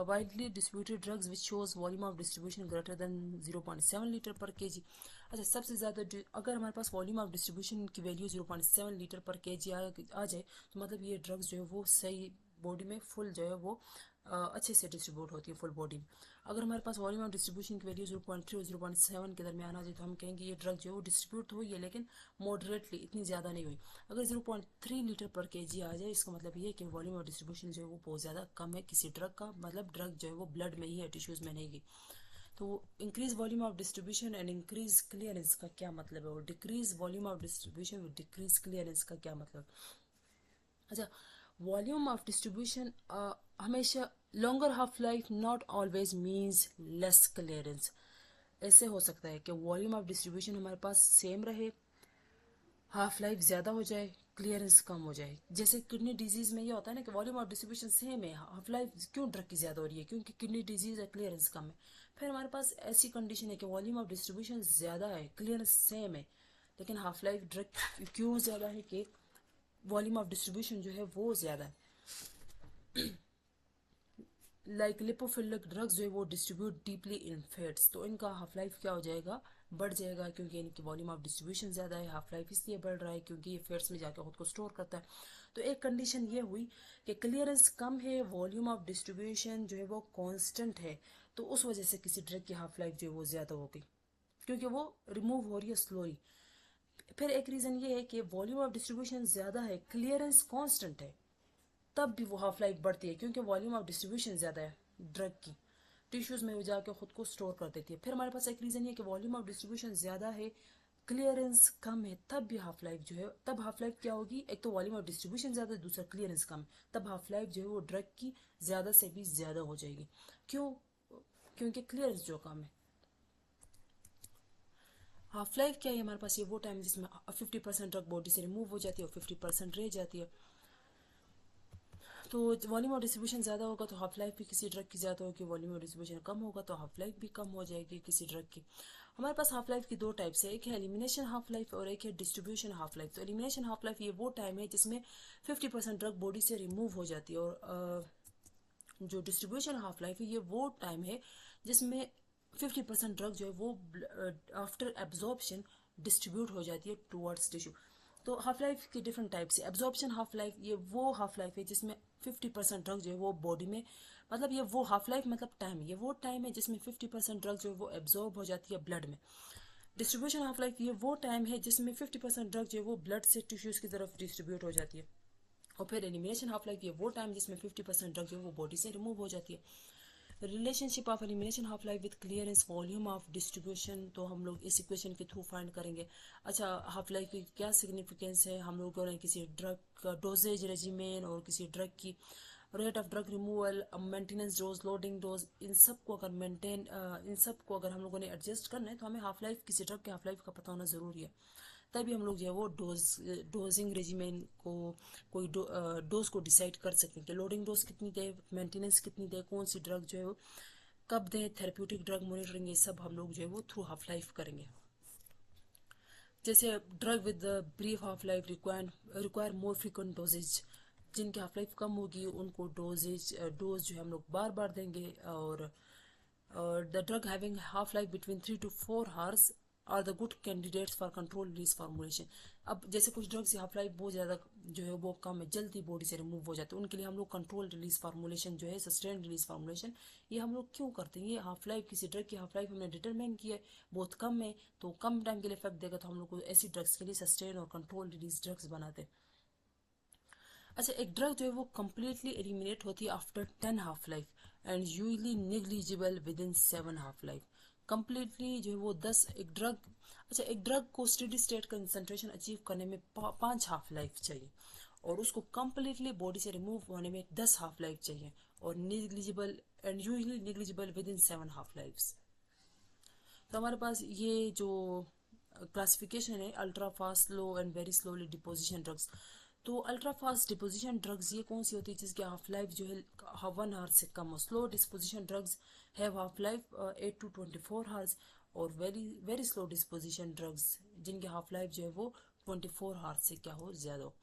A: widely distributed drugs which shows volume of distribution greater than 0.7 litre पर केजी। अच्छा, सबसे ज़्यादा अगर हमारे पास वॉल्यूम ऑफ डिस्ट्रीब्यूशन की वैल्यू 0.7 लीटर पर केजी आ जाए तो मतलब ये ड्रग्स जो है वो सही बॉडी में फुल जो है वो अच्छे से डिस्ट्रीब्यूट होती है फुल बॉडी में। अगर हमारे पास वॉल्यूम ऑफ डिस्ट्रीब्यूशन की वैल्यू 0.3 और 0.7 के दरमियान आ जाए तो हम कहेंगे ये ड्रग जो है वो डिस्ट्रीब्यूट तो हुई है लेकिन मॉडरेटली, इतनी ज़्यादा नहीं हुई। अगर 0.3 लीटर पर केजी आ जाए इसका मतलब ये है कि वॉल्यूम ऑफ डिस्ट्रीब्यूशन जो है वो बहुत ज़्यादा कम है किसी ड्रग का, मतलब ड्रग जो है वो ब्लड में ही है, टिश्यूज़ में नहीं गई। तो increase volume of distribution and increase clearance का क्या मतलब है, और decrease volume of distribution with decrease clearance का क्या मतलब? अच्छा, वॉल्यूम ऑफ डिस्ट्रीब्यूशन हमेशा longer half life not always means less clearance. ऐसे हो सकता है कि वॉल्यूम ऑफ डिस्ट्रीब्यूशन हमारे पास सेम रहे, हाफ लाइफ ज़्यादा हो जाए, क्लियरेंस कम हो जाए। जैसे किडनी डिजीज़ में ये होता है ना कि वॉल्यूम ऑफ डिस्ट्रीब्यूशन सेम है, हाफ लाइफ क्यों ड्रग की ज़्यादा हो रही है? क्योंकि किडनी डिजीज़ है, क्लियरेंस कम है। फिर हमारे पास ऐसी कंडीशन है कि वॉल्यूम ऑफ डिस्ट्रीब्यूशन ज़्यादा है, क्लियरेंस सेम है, लेकिन हाफ लाइफ ड्रग क्यों ज़्यादा है कि वॉल्यूम ऑफ डिस्ट्रीब्यूशन जो है वो ज़्यादा है। लाइक लिपोफिलिक ड्रग्स जो है वो डिस्ट्रीब्यूट डीपली इन फैट्स, तो इनका हाफ लाइफ क्या हो जाएगा, बढ़ जाएगा, क्योंकि इनकी वॉल्यूम ऑफ डिस्ट्रीब्यूशन ज़्यादा है, हाफ लाइफ इसलिए बढ़ रहा है क्योंकि ये फैट्स में जाकर खुद को स्टोर करता है। तो एक कंडीशन ये हुई कि क्लियरेंस कम है, वॉल्यूम ऑफ डिस्ट्रीब्यूशन जो है वो कांस्टेंट है, तो उस वजह से किसी ड्रग की हाफ लाइफ जो है वो ज़्यादा हो गई क्योंकि वो रिमूव हो रही है स्लोली। फिर एक रीज़न ये है कि वॉल्यूम ऑफ डिस्ट्रीब्यूशन ज़्यादा है, क्लियरेंस कांस्टेंट है, तब भी वो हाफ लाइफ बढ़ती है क्योंकि वॉल्यूम ऑफ डिस्ट्रीब्यूशन ज़्यादा है ड्रग की, टिश्यूज़ में वो जाके खुद को स्टोर कर देती है। फिर हमारे पास एक रीज़न ये कि वॉल्यूम ऑफ डिस्ट्रीब्यूशन ज़्यादा है, क्लियरेंस कम है, तब भी हाफ लाइफ जो है, तब हाफ लाइफ क्या होगी, एक तो वॉल्यूम ऑफ डिस्ट्रीब्यूशन ज़्यादा है, दूसरा क्लियरेंस कम है, तब हाफ लाइफ जो है वो ड्रग की ज़्यादा से भी ज़्यादा हो जाएगी। क्यों? क्योंकि क्लियरेंस जो कम है। हाफ लाइफ क्या है हमारे पास, ये वो टाइम जिसमें 50% ड्रग बॉडी से रिमूव हो जाती है और 50% रह जाती है। तो वॉल्यूम ऑफ डिस्ट्रीब्यूशन ज़्यादा होगा तो हाफ लाइफ भी किसी ड्रग की ज़्यादा होगी, वॉल्यूम ऑफ डिस्ट्रीब्यूशन कम होगा तो हाफ लाइफ भी कम हो जाएगी किसी ड्रग की। हमारे पास हाफ लाइफ की दो टाइप्स है, एक है एलिमिनेशन हाफ लाइफ और एक है डिस्ट्रीब्यूशन हाफ लाइफ। तो एलिमिनेशन हाफ लाइफ ये वो टाइम है जिसमें 50% ड्रग बॉडी से रिमूव हो जाती है, और जो डिस्ट्रीब्यूशन हाफ लाइफ है ये वो टाइम है जिसमें 50% ड्रग जो है वो आफ्टर एब्जॉर्प्शन डिस्ट्रीब्यूट हो जाती है टुवर्ड्स टिश्यू। तो हाफ लाइफ के डिफरेंट टाइप्स है। एब्जॉर्प्शन हाफ लाइफ ये वो हाफ लाइफ है जिसमें 50% ड्रग जो है वो बॉडी में, मतलब ये वो हाफ लाइफ मतलब टाइम, ये वो टाइम है जिसमें 50% ड्रग जो है वो एब्जॉर्ब हो जाती है ब्लड में। डिस्ट्रीब्यूशन हाफ लाइफ ये वो टाइम है जिसमें 50% ड्रग जो है वो ब्लड से टिश्यूज की तरफ डिस्ट्रीब्यूट हो जाती है। और फिर एलिमिनेशन हाफ लाइफ ये वो टाइम जिसमें 50% ड्रग जो है वो बॉडी से रिमूव हो जाती है। Relationship of elimination half life with clearance volume of distribution, तो हम लोग इस इक्वेशन के थ्रू फाइंड करेंगे। अच्छा, हाफ लाइफ की क्या सिग्निफिकेंस है, हम लोग करें किसी ड्रग का डोजेज रेजिमेन और किसी ड्रग की rate of drug removal, maintenance dose, loading dose, इन सब को अगर इन सब को अगर हम लोगों ने एडजस्ट करना है तो हमें हाफ लाइफ किसी ड्रग के हाफ लाइफ का पता होना ज़रूरी है। तभी हम लोग जो है वो डोजिंग रेजिमेन को कोई डोज को डिसाइड कर सकते हैं कि लोडिंग डोज कितनी दे, मेंटेनेंस कितनी दे, कौन सी ड्रग जो है वो कब दें, थेरेप्यूटिक ड्रग मॉनिटरिंग, ये सब हम लोग जो है वो थ्रू हाफ लाइफ करेंगे। जैसे drug with brief half life require more frequent doses, जिनकी हाफ लाइफ कम होगी उनको डोज जो है हम लोग बार बार देंगे। और the drug having half life between 3 to 4 hours are the good candidates for control release formulation. अब जैसे कुछ ड्रग्स हाफ लाइफ बहुत ज़्यादा जो है वो कम है, जल्दी बॉडी से रिमूव हो जाते हैं, उनके लिए हम लोग कंट्रोल रिलीज फार्मूलेशन जो है, सस्टेन रिलीज फार्मूलेशन, ये हम लोग क्यों करते हैं। ये हाफ लाइफ किसी ड्रग की हाफ लाइफ हमने डिटरमाइन की है बहुत कम है, तो कम टाइम के लिए इफेक्ट देगा, तो हम लोग को ऐसी ड्रग्स के लिए सस्टेन और कंट्रोल रिलीज ड्रग्स बनाते हैं। अच्छा, एक ड्रग जो है वो कम्प्लीटली एलिमिनेट होती है after 10 half life and usually negligible with in 7 half life. Completely जो है वो 10 एक ड्रग, अच्छा एक ड्रग को स्टेडी स्टेट कंसंट्रेशन अचीव करने में 5 हाफ लाइफ चाहिए और उसको कम्प्लीटली बॉडी से रिमूव होने में 10 हाफ लाइफ चाहिए, और negligible and usually negligible with in 7 half life. तो हमारे पास ये जो क्लासिफिकेशन है, ultra fast, slow and very slowly deposition drugs. तो अल्ट्रा फास्ट डिपोजिशन ड्रग्स ये कौन सी होती है जिसकी हाफ लाइफ जो है 1 आवर से कम हो। Slow disposition drugs have half life 8 to 24 hours, और very very slow disposition drugs जिनकी हाफ लाइफ जो है वो 24 hours से क्या हो, ज़्यादा हो।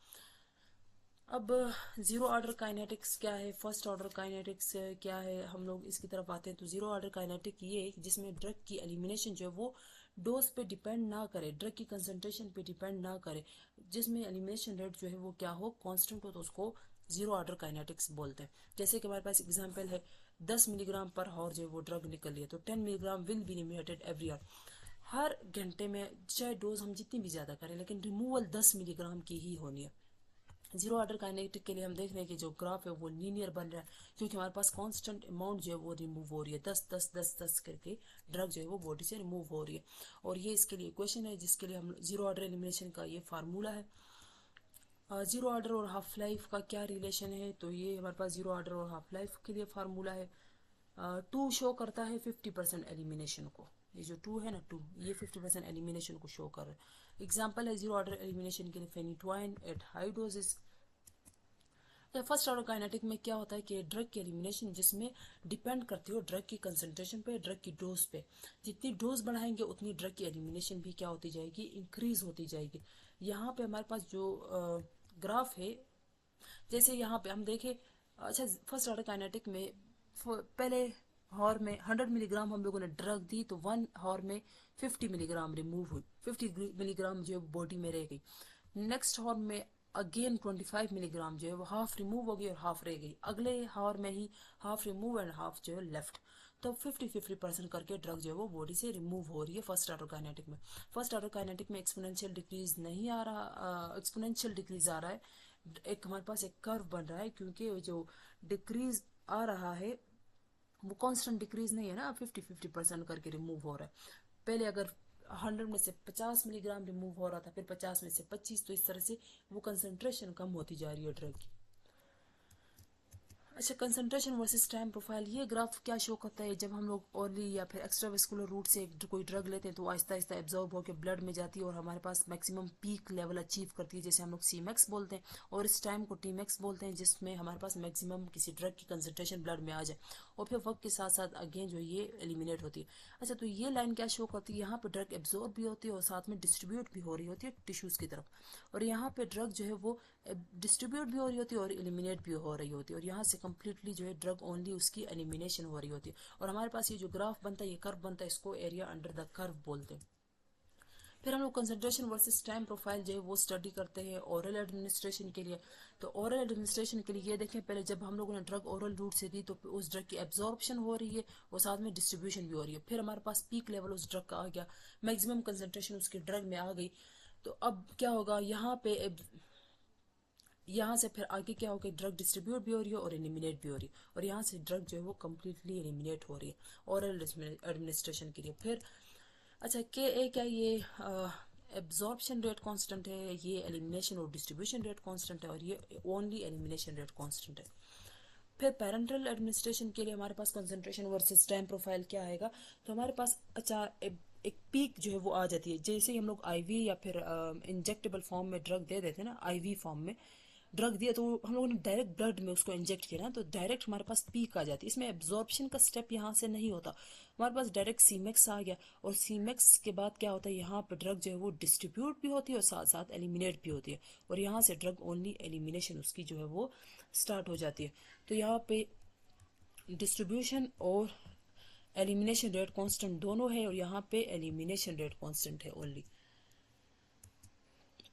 A: अब जीरो ऑर्डर काइनेटिक्स क्या है, फर्स्ट ऑर्डर काइनेटिक्स क्या है, हम लोग इसकी तरफ आते हैं। तो जीरो ऑर्डर काइनेटिक ये है जिसमें ड्रग की एलिमिनेशन जो है वो डोज पे डिपेंड ना करे, ड्रग की कंसंट्रेशन पे डिपेंड ना करे, जिसमें एलिमिनेशन रेट जो है वो क्या हो, कांस्टेंट हो, तो उसको जीरो ऑर्डर काइनेटिक्स बोलते हैं। जैसे कि हमारे पास एग्जांपल है 10 मिलीग्राम पर हावर जो है वो ड्रग निकल रही है, तो 10 milligram will be eliminated every hour, हर घंटे में, चाहे डोज हम जितनी भी ज़्यादा करें लेकिन रिमूवल 10 मिलीग्राम की ही होनी है। जीरो ऑर्डर काइनेटिक के लिए हम देख रहे हैं कि जो ग्राफ है वो लीनियर बन रहा है क्योंकि हमारे पास कांस्टेंट अमाउंट जो है वो रिमूव हो रही है, 10 करके ड्रग जो है वो बॉडी से रिमूव हो रही है। और ये इसके लिए इक्वेशन है जिसके लिए हम जीरो ऑर्डर एलिमिनेशन का ये फार्मूला है। जीरो ऑर्डर और हाफ लाइफ का क्या रिलेशन है, तो ये हमारे पास जीरो ऑर्डर और हाफ लाइफ के लिए फार्मूला है। 2 शो करता है 50% एलिमिनेशन को, ये जो 2 है ना, 2 ये 50% एलिमिनेशन को शो कर रहा है। एग्जाम्पल है जीरो ऑर्डर एलिमिनेशन के लिए phenytoin at high doses. First order kinetic में क्या होता है कि ड्रग की एलिमिनेशन जिसमें डिपेंड करती हो ड्रग की कंसंट्रेशन पे, ड्रग की डोज पे, जितनी डोज बढ़ाएंगे उतनी ड्रग की एलिमिनेशन भी क्या होती जाएगी, इंक्रीज होती जाएगी। यहाँ पे हमारे पास जो ग्राफ है, जैसे यहाँ पे हम देखें, अच्छा फर्स्ट ऑर्डर काइनेटिक में पहले हॉर में 100 मिलीग्राम हम लोगों ने ड्रग दी तो 1 हॉर में 50 मिलीग्राम रिमूव हुई, 50 मिलीग्राम जो बॉडी में रह गई। नेक्स्ट हॉर में अगेन 25 मिलीग्राम जो है वो हाफ रिमूव हो गई और हाफ रह गई, अगले हावर में ही हाफ रिमूव एंड हाफ जो है लेफ्ट। तो 50-50% करके ड्रग जो है वो बॉडी से रिमूव हो रही है फर्स्ट ऑर्डर काइनेटिक में। फर्स्ट ऑर्डर काइनेटिक में एक्सपोनेंशियल डिक्रीज नहीं आ रहा, एक्सपोनेंशियल डिक्रीज आ रहा है, एक हमारे पास एक कर्व बन रहा है, क्योंकि जो डिक्रीज आ रहा है वो कांस्टेंट डिक्रीज नहीं है ना, 50-50% करके रिमूव हो रहा है। पहले अगर 100 में से 50 मिलीग्राम रिमूव हो रहा था, फिर 50 में से 25, तो इस तरह से वो कंसंट्रेशन कम होती जा रही है ड्रग की। अच्छा, कंसंट्रेशन वर्सेस टाइम प्रोफाइल, ये ग्राफ क्या शो करता है, जब हम लोग ओरली या फिर एक्स्ट्रावेस्कुलर रूट से कोई ड्रग लेते हैं तो आहिस्ता आहिस्ता एब्जॉर्ब होकर ब्लड में जाती है और हमारे पास मैक्सिमम पीक लेवल अचीव करती है, जैसे हम लोग सीमैक्स बोलते हैं, और इस टाइम को टीमैक्स बोलते हैं, जिसमें हमारे पास मैक्सिमम किसी ड्रग की कंसंट्रेशन ब्लड में आ जाए और फिर वक्त के साथ साथ अगेन जो ये एलिमिनेट होती है। अच्छा, तो ये लाइन क्या शो करती है, यहाँ पे ड्रग एब्जॉर्ब भी होती है और साथ में डिस्ट्रीब्यूट भी हो रही होती है टिश्यूज की तरफ, और यहाँ पे ड्रग जो है वो डिस्ट्रीब्यूट भी हो रही होती है और एलिमिनेट भी हो रही होती है, और यहाँ से कम्प्लीटली जो है ड्रग ओनली उसकी एलिमिनेशन हो रही होती है। और हमारे पास ये जो ग्राफ बनता है, ये कर्व बनता है, इसको एरिया अंडर द कर्व बोलते हैं। फिर हम लोग कंसंट्रेशन वर्सेस टाइम प्रोफाइल जो है वो स्टडी करते हैं ओरल एडमिनिस्ट्रेशन के लिए। तो ओरल एडमिनिस्ट्रेशन के लिए ये देखें, पहले जब हम लोगों ने ड्रग ओरल रूट से दी तो उस ड्रग की एब्जॉर्प्शन हो रही है और साथ में डिस्ट्रीब्यूशन भी हो रही है। फिर हमारे पास पीक लेवल उस ड्रग का आ गया, मैक्सिमम कंसंट्रेशन उसकी ड्रग में आ गई। तो अब क्या होगा, यहाँ से फिर आगे क्या होगा, ड्रग डिस्ट्रीब्यूट भी हो रही है और एलिमिनेट भी हो रही है, और यहाँ से ड्रग जो है वो कम्प्लीटली एलिमिनेट हो रही है ओरल एडमिनिस्ट्रेशन के लिए। फिर अच्छा, के ए क्या ये एब्जॉर्प्शन रेट कांस्टेंट है, ये एलिमिनेशन और डिस्ट्रीब्यूशन रेट कांस्टेंट है, और ये ओनली एलिमिनेशन रेट कांस्टेंट है। फिर पेरेंटल एडमिनिस्ट्रेशन के लिए हमारे पास कंसंट्रेशन वर्सेस टाइम प्रोफाइल क्या आएगा, तो हमारे पास अच्छा एक पीक जो है वो आ जाती है, जैसे ही हम लोग आईवी या फिर इंजेक्टेबल फॉर्म में ड्रग दे देते हैं ना, आईवी फॉर्म में ड्रग दिया तो हम लोगों ने डायरेक्ट ब्लड में उसको इंजेक्ट किया ना, तो डायरेक्ट हमारे पास पीक आ जाती है, इसमें एब्जॉर्प्शन का स्टेप यहाँ से नहीं होता, हमारे पास डायरेक्ट सीमेक्स आ गया, और सीमेक्स के बाद क्या होता है, यहाँ पे ड्रग जो है वो डिस्ट्रीब्यूट भी होती है और साथ साथ एलिमिनेट भी होती है, और यहाँ से ड्रग ओनली एलिमिनेशन उसकी जो है वो स्टार्ट हो जाती है। तो यहाँ पे डिस्ट्रीब्यूशन और एलिमिनेशन रेट कांस्टेंट दोनों है, और यहाँ पे एलिमिनेशन रेट कांस्टेंट है ओनली।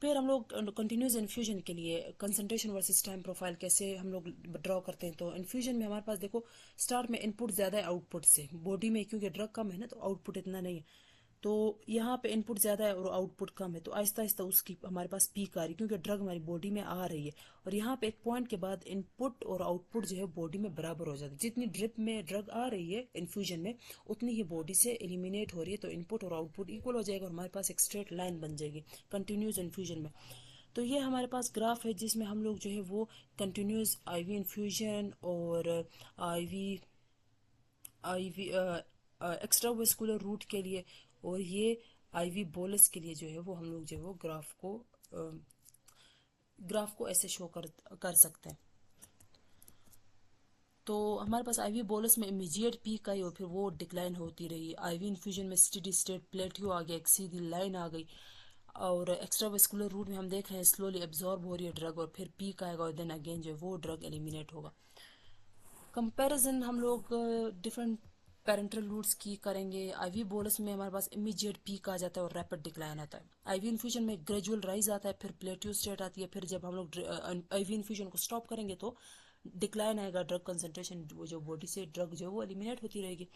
A: फिर हम लोग कंटिन्यूस इन्फ्यूजन के लिए कंसंट्रेशन वर्सेस टाइम प्रोफाइल कैसे हम लोग ड्रॉ करते हैं, तो इन्फ्यूजन में हमारे पास देखो, स्टार्ट में इनपुट ज़्यादा है आउटपुट से, बॉडी में क्योंकि ड्रग कम है ना तो आउटपुट इतना नहीं है, तो यहाँ पे इनपुट ज़्यादा है और आउटपुट कम है, तो आहिस्ता आहिस्ता उसकी हमारे पास पीक आ रही है, क्योंकि ड्रग हमारी बॉडी में आ रही है, और यहाँ पे एक पॉइंट के बाद इनपुट और आउटपुट जो है बॉडी में बराबर हो जाता है, जितनी ड्रिप में ड्रग आ रही है इन्फ्यूजन में उतनी ही बॉडी से एलिमिनेट हो रही है, तो इनपुट और आउटपुट इक्वल हो जाएगा और हमारे पास एक स्ट्रेट लाइन बन जाएगी कंटिन्यूस इन्फ्यूजन में। तो ये हमारे पास ग्राफ है जिसमें हम लोग जो है वो कंटिन्यूस आईवी इन्फ्यूजन और आईवी आईवी एक्स्ट्रावेस्कुलर रूट के लिए, और ये आईवी बोलस के लिए जो है वो हम लोग जो है वो ग्राफ को ऐसे शो कर सकते हैं। तो हमारे पास आईवी बोलस में इमीडिएट पीक आई और फिर वो डिक्लाइन होती रही, आईवी इन्फ्यूजन में स्टेडी स्टेट प्लेट्यू आ गया, एक सीधी लाइन आ गई, और एक्स्ट्रावेस्कुलर रूट में हम देख रहे हैं स्लोली एब्जॉर्ब हो रही है ड्रग और फिर पीक आएगा और देन अगेन जो है वो ड्रग एलिमिनेट होगा। कंपैरिजन हम लोग डिफरेंट पेरेंटल रूट्स की करेंगे। आईवी बोलस में हमारे पास इमीडिएट पीक आ जाता है और रैपिड डिक्लाइन आता है, आईवी इन्फ्यूजन में ग्रेजुअल राइज आता है, फिर प्लेट्यू स्टेट आती है, फिर जब हम लोग आईवी इन्फ्यूजन को स्टॉप करेंगे तो डिक्लाइन आएगा, ड्रग कंसंट्रेशन जो बॉडी से ड्रग जो है वो एलिमिनेट होती रहेगी।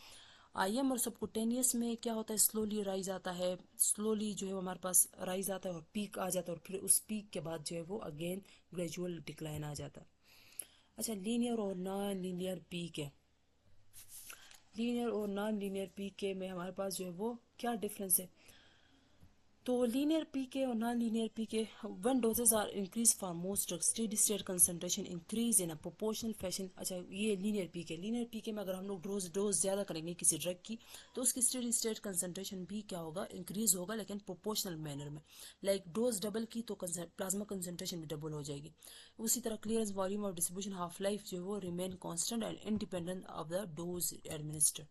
A: आईएम और सबकुटेनियस में क्या होता है, स्लोली राइज आता है, स्लोली जो है हमारे पास राइज आता है और पीक आ जाता है, और फिर उस पीक के बाद जो है वो अगेन ग्रेजुअल डिक्लाइन आ जाता है। अच्छा, लीनियर और नॉन लीनियर पीक है, लीनियर और नॉन लीनियर पीके में हमारे पास जो है वो क्या डिफरेंस है, तो लीनियर पीके और non linear PK, when doses are increase for most drugs steady state concentration increase in a proportional fashion. अच्छा, ये लीनियर पीके, लीनियर पीके में अगर हम लोग डोज ज़्यादा करेंगे किसी ड्रग की तो उसकी स्टेडी स्टेट कंसंट्रेशन भी क्या होगा, इंक्रीज होगा, लेकिन प्रोपोर्शनल मैनर में, लाइक डोज डबल की तो प्लाज्मा कंसंट्रेशन भी डबल हो जाएगी। उसी तरह क्लियरेंस, वॉल्यूम और डिस्ट्रीब्यूशन, हाफ लाइफ जो है वो remain constant and independent of the dose administered.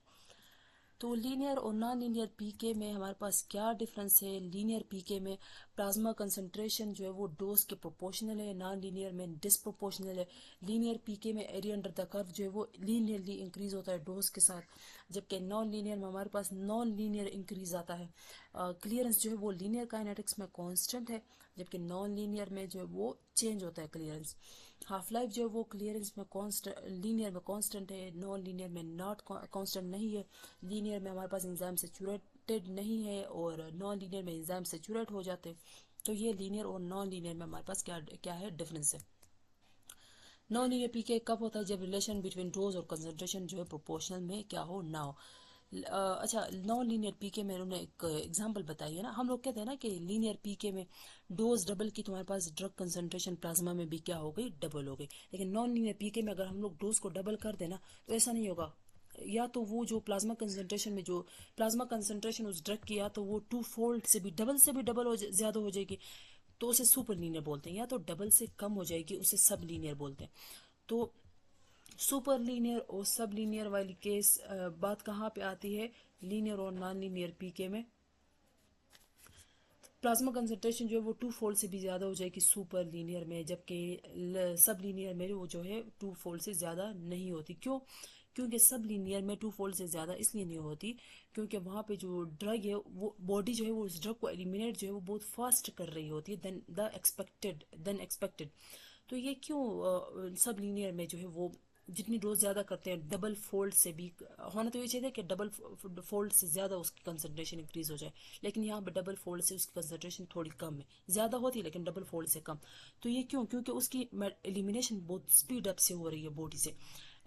A: तो लीनियर और नॉन लीनियर पीके में हमारे पास क्या डिफरेंस है, लीनियर पीके में प्लाज्मा कंसंट्रेशन जो है वो डोज के प्रोपोर्शनल है, नॉन लीनियर में डिसप्रोपोर्शनल है। लीनियर पीके में एरिया अंडर द कर्व जो है वो लीनियरली इंक्रीज होता है डोज के साथ, जबकि नॉन लीनियर में हमारे पास नॉन लीनियर इंक्रीज आता है। क्लियरेंस जो है वो लीनियर काइनेटिक्स में कांस्टेंट है, जबकि नॉन लीनियर में जो है वो चेंज होता है क्लियरेंस। हाफ लाइफ जो है वो क्लियरेंस में कांस्टेंट, लीनियर में कांस्टेंट है, नॉन लीनियर में नॉट कांस्टेंट नहीं है। लीनियर में हमारे पास एंजाइम सेचुरेटेड नहीं है और नॉन लीनियर में एंजाइम सेचुरेट हो जाते हैं। तो ये लीनियर और नॉन लीनियर में हमारे पास क्या क्या है डिफरेंस है। नॉन लीनियर पीके कब होता है? जब रिलेशन बिटवीन डोज और कंसंट्रेशन जो है प्रोपोर्शनल में क्या हो, ना हो। अच्छा, नॉन लीनियर पीके में उन्होंने एक एग्जांपल बताई है ना। हम लोग कहते हैं ना कि लीनियर पीके में डोज डबल की, तुम्हारे पास ड्रग कंसंट्रेशन प्लाज्मा में भी क्या हो गई, डबल हो गई। लेकिन नॉन लीनियर पीके में अगर हम लोग डोज को डबल कर देना तो ऐसा नहीं होगा। या तो वो जो प्लाज्मा कंसंट्रेशन में जो प्लाज्मा कंसंट्रेशन उस ड्रग की, या तो वो टू फोल्ड से भी डबल हो ज्यादा हो जाएगी, तो उसे सुपर लीनियर बोलते हैं। या तो डबल से कम हो जाएगी, उसे सब लीनियर बोलते हैं। तो सुपर लीनियर और सब लीनियर वाली केस बात कहाँ पे आती है? लीनियर और नॉन लीनियर पीके में प्लाज्मा कंसंट्रेशन जो है वो टू फोल्ड से भी ज़्यादा हो जाएगी सुपर लीनियर में, जबकि सब लीनियर में वो जो है टू फोल्ड से ज़्यादा नहीं होती। क्यों? क्योंकि सब लीनियर में टू फोल्ड से ज़्यादा इसलिए नहीं होती क्योंकि वहाँ पे जो ड्रग है वो बॉडी जो है वो उस ड्रग को एलिमिनेट जो है वो बहुत फास्ट कर रही होती है देन एक्सपेक्टेड। तो ये क्यों सब लीनियर में जो है वो जितनी डोज ज़्यादा करते हैं डबल फोल्ड से भी होना तो ये चाहिए कि डबल फोल्ड से ज़्यादा उसकी कंसंट्रेशन इंक्रीज हो जाए। लेकिन यहाँ पे डबल फोल्ड से उसकी कंसंट्रेशन थोड़ी कम है, ज़्यादा होती है लेकिन डबल फोल्ड से कम। तो ये क्यों? क्योंकि उसकी एलिमिनेशन बहुत स्पीड अप से हो रही है बॉडी से।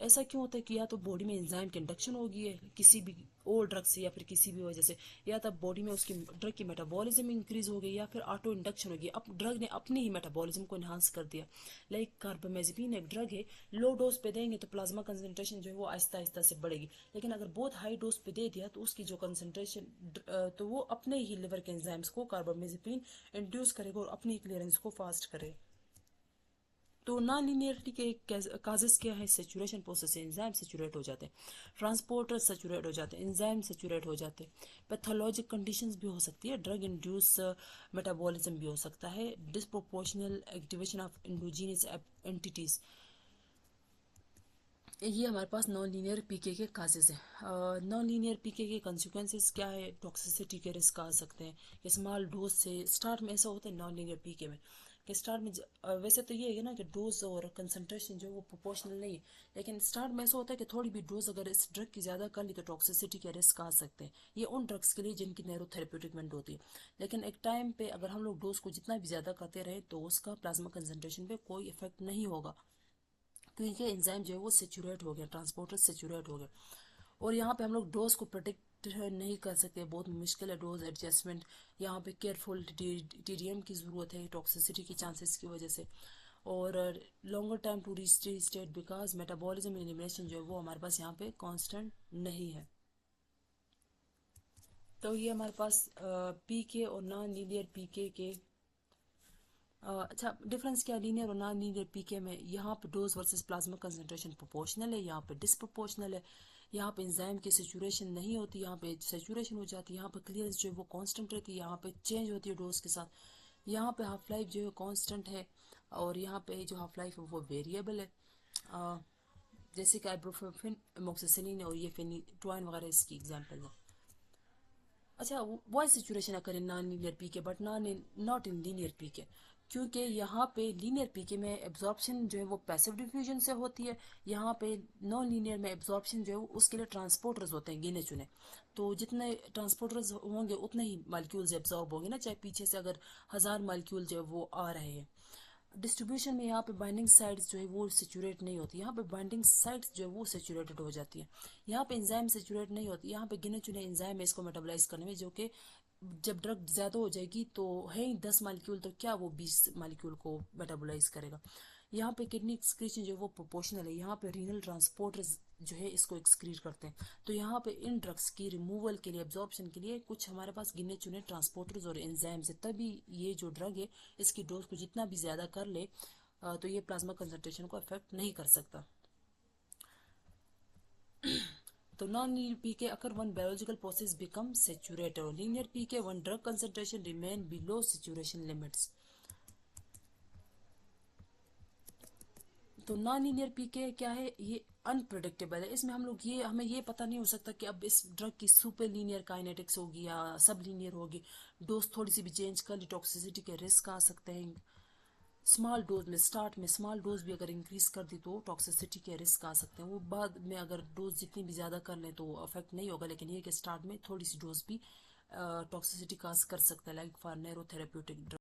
A: ऐसा क्यों होता है कि या तो बॉडी में एंजाइम की इंडक्शन हो गई है किसी भी और ड्रग से या फिर किसी भी वजह से, या तब बॉडी में उसकी ड्रग की मेटाबॉलिज्म इंक्रीज हो गई, या फिर ऑटो इंडक्शन हो गई। अब ड्रग ने अपने ही मेटाबॉलिज्म को इन्हांस कर दिया। लाइक कार्बामेज़ेपिन एक ड्रग है, लो डोज पे देंगे तो प्लाज्मा कंसंट्रेशन जो है वो आहिस्ता आहिस्ता से बढ़ेगी। लेकिन अगर बहुत हाई डोज पे दे दिया तो उसकी जो कंसंट्रेशन, तो वो अपने ही लिवर के एंजाइम्स को कार्बामेज़ेपिन इंड्यूस करेगा और अपनी क्लियरेंस को फास्ट करेगा। तो नॉन लीनियरिटी के काजेस क्या है? सेचुरेशन प्रोसेस से एंजाइम सेचुरेट हो जाते हैं, ट्रांसपोर्टर सेचुरेट हो जाते हैं, एंजाइम सेचुरेट हो जाते हैं। पैथोलॉजिक कंडीशंस भी हो सकती है, ड्रग इंड्यूस मेटाबॉलिज्म भी हो सकता है, डिसप्रोपोर्शनल एक्टिवेशन ऑफ इंडोजीनियस एंटिटीज। ये हमारे पास नॉन लीनियर पीके के काजेज हैं। नॉन लीनियर पीके के कंसिक्वेंसेस क्या है? टॉक्सिसिटी के रिस्क आ सकते हैं कि स्मॉल डोज से स्टार्ट में ऐसा होता है नॉन लीनियर पीके में कि स्टार्ट में वैसे तो ये है ना कि डोज और कंसंट्रेशन जो है वो प्रोपोर्शनल नहीं है। लेकिन स्टार्ट में ऐसा होता है कि थोड़ी भी डोज अगर इस ड्रग की ज़्यादा कर ली तो टॉक्सिसिटी के रिस्क आ सकते हैं। ये उन ड्रग्स के लिए जिनकी नैरो थेरेप्यूटिक विंडो होती है। लेकिन एक टाइम पे अगर हम लोग डोज को जितना भी ज़्यादा करते रहे तो उसका प्लाज्मा कंसंट्रेशन पे कोई इफेक्ट नहीं होगा, क्योंकि एंजाइम जो है वो सेचुरेट हो गया, ट्रांसपोर्टर सेचुरेट हो गया। और यहाँ पे हम लोग डोज को प्रोटेक्ट नहीं कर सकते, बहुत मुश्किल है डोज एडजस्टमेंट। यहाँ पे केयरफुल टीडीएम की ज़रूरत है टॉक्सिसिटी की चांसेस की वजह से। और longer time to reach state because metabolism elimination जो है वो हमारे पास यहाँ पे कांस्टेंट नहीं है। तो ये हमारे पास पीके और नॉन लीनियर पीके के अच्छा डिफरेंस क्या लीनियर और नॉन लीनियर पीके में? यहाँ पे dose versus plasma concentration proportional है, यहाँ पे डिसप्रोपोर्शनल है। यहाँ पे एंजाइम की सेचुरेशन नहीं होती, यहाँ पे सेचुरेशन हो जाती है। यहाँ पे क्लियरेंस जो है वो कांस्टेंट रहती है, यहाँ पे चेंज होती है डोज के साथ। यहाँ पे हाफ लाइफ जो है कांस्टेंट है और यहाँ पे जो हाफ लाइफ है वो वेरिएबल है। अ, जैसे कि आइब्रोफेनिन, एमोक्सिसिलिन और ये फेनिट्रोइन वगैरह इसकी एग्जाम्पल है। अच्छा, why situation occur in non linear PK but not in linear PK? क्योंकि यहाँ पे लीनियर पीके में एब्जॉर्प्शन जो है वो पैसिव डिफ्यूजन से होती है। यहाँ पे नॉन लीनियर में एब्जॉर्प्शन जो है उसके लिए ट्रांसपोर्टर्स होते हैं गिने चुने। तो जितने ट्रांसपोर्टर्स होंगे उतने ही मालिक्यूल्स एब्जॉर्ब होंगे ना, चाहे पीछे से अगर 1000 मालिक्यूल जो है वो आ रहे हैं। डिस्ट्रीब्यूशन में यहाँ पे बाइंडिंग साइट्स जो है वो सेचुरेट नहीं होती, यहाँ पे बाइंडिंग साइट्स जो है वो सेचुरेटेड हो जाती है। यहाँ पे एंजाइम सेचुरेट नहीं होती, यहाँ पे गिने चुने एंजाइम है इसको मेटाबोलाइज करने में, जो कि जब ड्रग ज़्यादा हो जाएगी तो है ही 10 मालिक्यूल, तो क्या वो 20 मालिक्यूल को मेटाबोलाइज करेगा। यहाँ पे किडनी एक्सक्रीशन जो है वो प्रोपोर्शनल है, यहाँ पे रीनल ट्रांसपोर्टर्स जो है इसको एक्सक्रीट करते हैं। तो यहाँ पे इन ड्रग्स की रिमूवल के लिए, एब्जॉर्प्शन के लिए कुछ हमारे पास गिने चुने ट्रांसपोर्टर्स और एंजाइम्स है, तभी ये जो ड्रग है इसकी डोज को जितना भी ज़्यादा कर ले तो ये प्लाज्मा कंसंट्रेशन को अफेक्ट नहीं कर सकता। तो non linear PK occur when biological process become saturated और linear PK when drug concentration remain below saturation limits. तो नॉन लीनियर पीके क्या है? ये अनप्रिडिक्टेबल है। इसमें हम लोग ये हमें ये पता नहीं हो सकता कि अब इस ड्रग की सुपर लीनियर काइनेटिक्स होगी या सब लीनियर होगी। डोज थोड़ी सी भी चेंज कर ली, टॉक्सिसिटी के रिस्क आ सकते हैं। स्मॉल डोज में, स्टार्ट में स्मॉल डोज भी अगर इंक्रीज कर दी तो टॉक्सिसिटी के रिस्क आ सकते हैं। वो बाद में अगर डोज जितनी भी ज़्यादा कर लें तो अफेक्ट नहीं होगा, लेकिन ये कि स्टार्ट में थोड़ी सी डोज भी टॉक्सिसिटी काज कर सकता है, like for narrow therapeutic drug.